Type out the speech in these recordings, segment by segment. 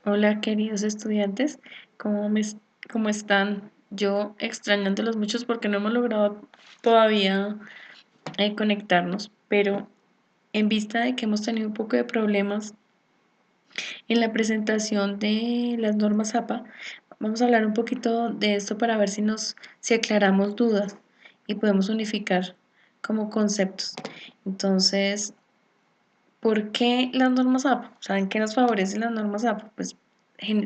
Hola, queridos estudiantes, ¿cómo, cómo están? Yo extrañándolos muchos porque no hemos logrado todavía conectarnos, pero en vista de que hemos tenido un poco de problemas en la presentación de las normas APA, vamos a hablar un poquito de esto para ver si aclaramos dudas y podemos unificar como conceptos. Entonces, ¿por qué las normas APA? ¿Saben qué nos favorecen las normas APA? Pues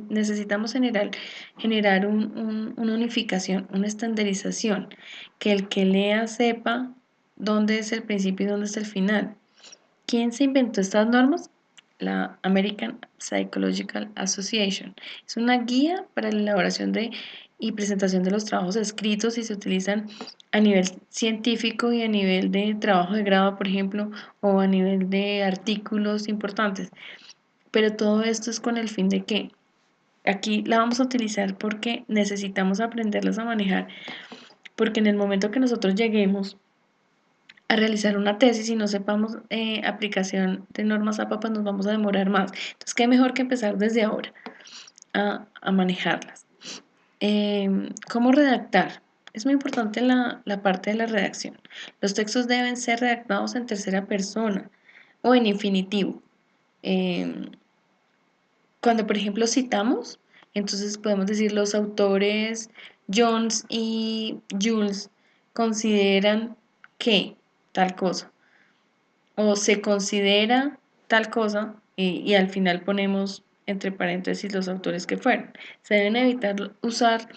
necesitamos generar una unificación, una estandarización, que el que lea sepa dónde es el principio y dónde es el final. ¿Quién se inventó estas normas? La American Psychological Association. Es una guía para la elaboración y presentación de los trabajos escritos y se utilizan a nivel científico y a nivel de trabajo de grado, por ejemplo, o a nivel de artículos importantes. Pero todo esto es con el fin de que aquí la vamos a utilizar porque necesitamos aprenderlas a manejar, porque en el momento que nosotros lleguemos a realizar una tesis y no sepamos aplicación de normas APA, pues nos vamos a demorar más. Entonces, qué mejor que empezar desde ahora a manejarlas. ¿Cómo redactar? Es muy importante la parte de la redacción. Los textos deben ser redactados en tercera persona o en infinitivo. Eh, Cuando, por ejemplo, citamos, entonces podemos decir los autores Jones y Jules consideran que tal cosa o se considera tal cosa y al final ponemos entre paréntesis los autores que fueron. Se deben evitar usar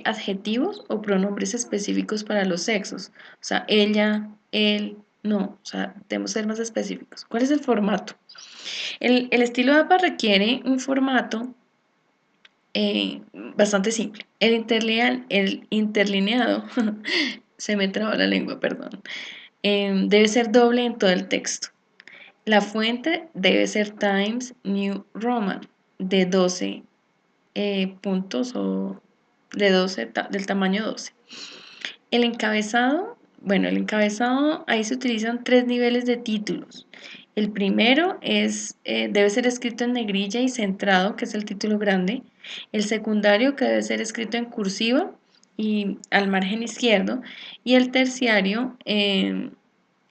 adjetivos o pronombres específicos para los sexos. O sea, ella, él, no. O sea, debemos ser más específicos. ¿Cuál es el formato? El estilo de APA requiere un formato bastante simple. El interlineado, se me traba la lengua, perdón, debe ser doble en todo el texto. La fuente debe ser Times New Roman de 12 puntos o de 12 del tamaño 12. El encabezado, bueno, el encabezado, ahí se utilizan tres niveles de títulos. El primero debe ser escrito en negrilla y centrado, que es el título grande. El secundario, que debe ser escrito en cursiva y al margen izquierdo. Y el terciario,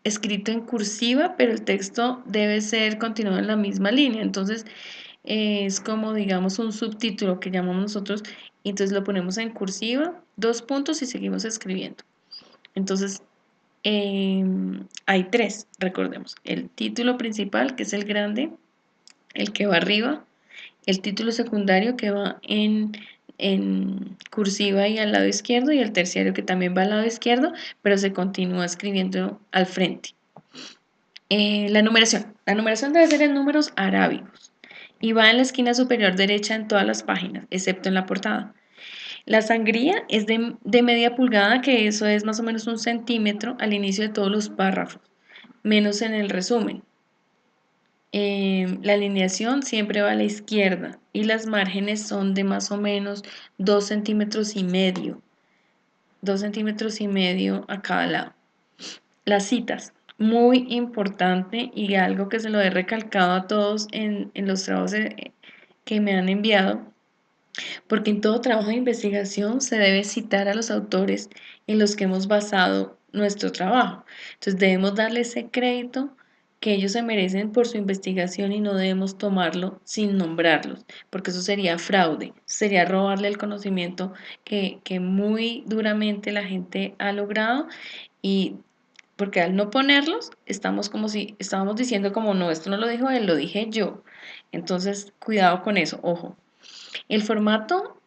escrito en cursiva, pero el texto debe ser continuado en la misma línea. Entonces, es como, digamos, un subtítulo que llamamos nosotros. Y entonces lo ponemos en cursiva, dos puntos y seguimos escribiendo. Entonces, hay tres, recordemos. El título principal, que es el grande, el que va arriba, el título secundario que va en cursiva y al lado izquierdo, y el terciario que también va al lado izquierdo, pero se continúa escribiendo al frente. La numeración. La numeración debe ser en números arábigos y va en la esquina superior derecha en todas las páginas, excepto en la portada. La sangría es de media pulgada, que eso es más o menos 1 centímetro al inicio de todos los párrafos, menos en el resumen. La alineación siempre va a la izquierda y las márgenes son de más o menos 2,5 centímetros, 2,5 centímetros a cada lado. Las citas, muy importante y algo que se lo he recalcado a todos en los trabajos que me han enviado, porque en todo trabajo de investigación se debe citar a los autores en los que hemos basado nuestro trabajo. Entonces debemos darle ese crédito que ellos se merecen por su investigación y no debemos tomarlo sin nombrarlos, porque eso sería fraude, sería robarle el conocimiento que muy duramente la gente ha logrado, y porque al no ponerlos estamos como si estábamos diciendo como no, esto no lo dijo él, lo dije yo. Entonces, cuidado con eso, ojo. El formato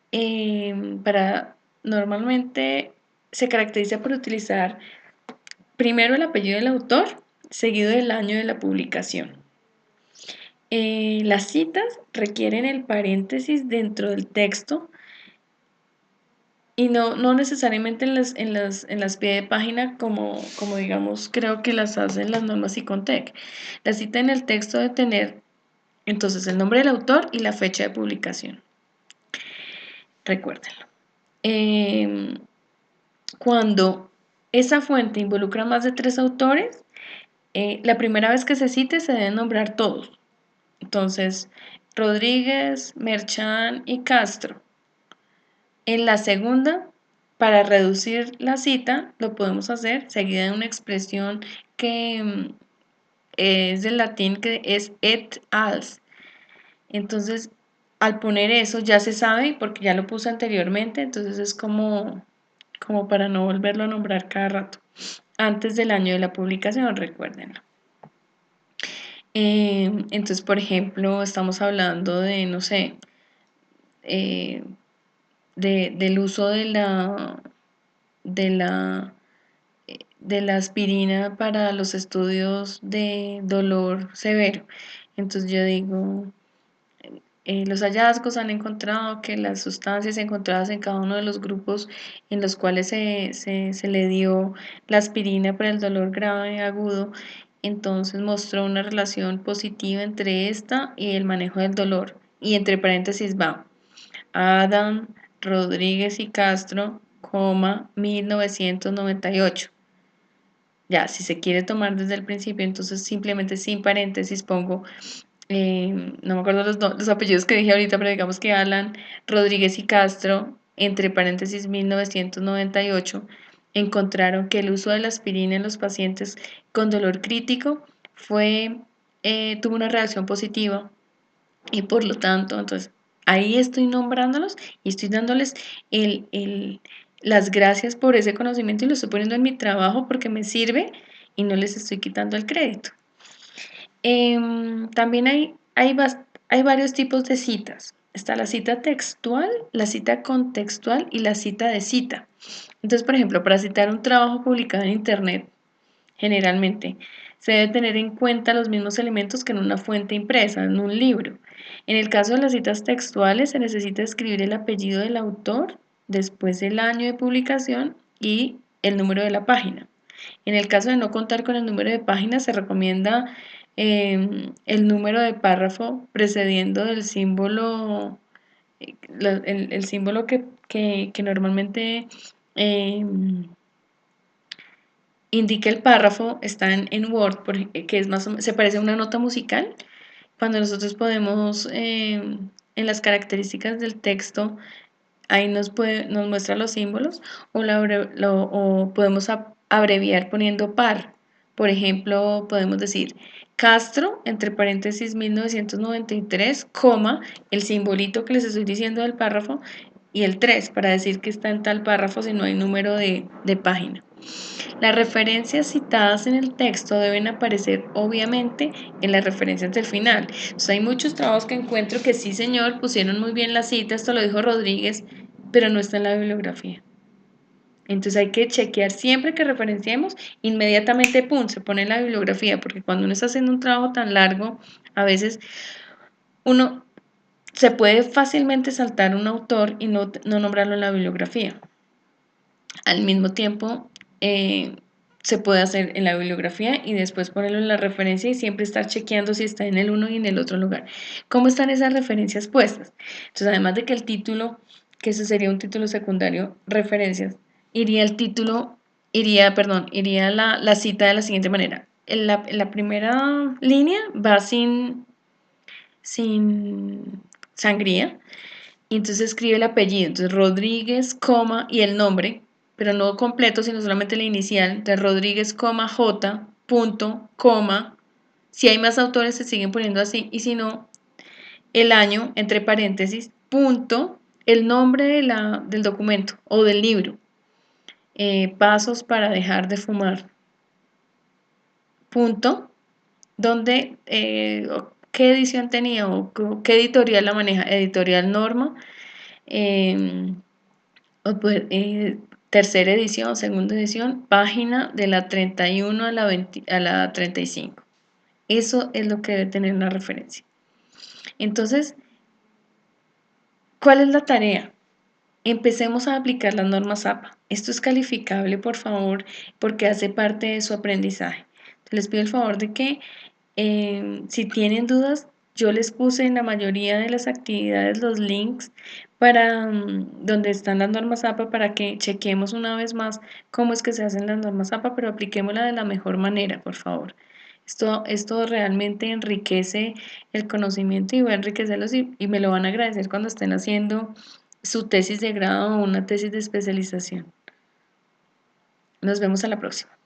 normalmente se caracteriza por utilizar primero el apellido del autor, seguido del año de la publicación. Las citas requieren el paréntesis dentro del texto y no necesariamente en las pie de página como digamos creo que las hacen las normas Icontec. La cita en el texto debe tener entonces el nombre del autor y la fecha de publicación. Recuérdenlo. Eh, Cuando esa fuente involucra más de 3 autores, la primera vez que se cite se deben nombrar todos. Entonces, Rodríguez, Merchán y Castro. En la segunda, para reducir la cita, lo podemos hacer seguida de una expresión que es del latín, que es et als. Entonces, al poner eso ya se sabe, porque ya lo puse anteriormente, entonces es como para no volverlo a nombrar cada rato. Antes del año de la publicación, recuérdenlo. Entonces, por ejemplo, estamos hablando de, no sé, eh, del uso de la, de la aspirina para los estudios de dolor severo. Entonces yo digo, los hallazgos han encontrado que las sustancias encontradas en cada uno de los grupos en los cuales se le dio la aspirina para el dolor grave y agudo, entonces mostró una relación positiva entre esta y el manejo del dolor. Y entre paréntesis va, Adam, Rodríguez y Castro, 1998. Ya, si se quiere tomar desde el principio, entonces simplemente sin paréntesis pongo, no me acuerdo los apellidos que dije ahorita, pero digamos que Alan, Rodríguez y Castro, entre paréntesis 1998, encontraron que el uso de la aspirina en los pacientes con dolor crítico tuvo una reacción positiva y por lo tanto, entonces, ahí estoy nombrándolos y estoy dándoles las gracias por ese conocimiento y lo estoy poniendo en mi trabajo porque me sirve y no les estoy quitando el crédito. También hay varios tipos de citas. Está la cita textual, la cita contextual y la cita de cita. Entonces, por ejemplo, para citar un trabajo publicado en Internet, generalmente, se debe tener en cuenta los mismos elementos que en una fuente impresa, en un libro. En el caso de las citas textuales, se necesita escribir el apellido del autor, después el año de publicación y el número de la página. En el caso de no contar con el número de página, se recomienda el número de párrafo precediendo del símbolo, el símbolo que normalmente eh, indica el párrafo, está en Word, que es se parece a una nota musical. Cuando nosotros podemos, en las características del texto, ahí nos muestra los símbolos o podemos abreviar poniendo par. Por ejemplo, podemos decir Castro, entre paréntesis 1993, coma, el simbolito que les estoy diciendo del párrafo y el 3 para decir que está en tal párrafo si no hay número de página. Las referencias citadas en el texto deben aparecer obviamente en las referencias del final. Entonces, hay muchos trabajos que encuentro que sí, señor, pusieron muy bien la cita, esto lo dijo Rodríguez, pero no está en la bibliografía. Entonces hay que chequear siempre que referenciemos, inmediatamente, ¡pum!, se pone en la bibliografía, porque cuando uno está haciendo un trabajo tan largo, a veces uno se puede fácilmente saltar un autor y no nombrarlo en la bibliografía. Al mismo tiempo, se puede hacer en la bibliografía y después ponerlo en la referencia y siempre estar chequeando si está en el uno y en el otro lugar. ¿Cómo están esas referencias puestas? Entonces, además de que el título, que ese sería un título secundario, referencias, iría el título, iría la cita de la siguiente manera. En la primera línea va sin sangría, y entonces escribe el apellido, entonces Rodríguez, coma, y el nombre, pero no completo, sino solamente la inicial, de Rodríguez, J, punto, coma. Si hay más autores se siguen poniendo así, y si no, el año, entre paréntesis, punto, el nombre del documento o del libro. Pasos para dejar de fumar. Punto, donde, qué edición tenía o qué editorial la maneja, editorial Norma. Eh, tercera edición, segunda edición, página de la 31 a la 35. Eso es lo que debe tener una referencia. Entonces, ¿cuál es la tarea? Empecemos a aplicar las normas APA. Esto es calificable, por favor, porque hace parte de su aprendizaje. Les pido el favor de que si tienen dudas, yo les puse en la mayoría de las actividades los links para donde están las normas APA para que chequemos una vez más cómo es que se hacen las normas APA, pero apliquémosla de la mejor manera, por favor. Esto realmente enriquece el conocimiento y va a enriquecerlos y me lo van a agradecer cuando estén haciendo su tesis de grado o una tesis de especialización. Nos vemos a la próxima.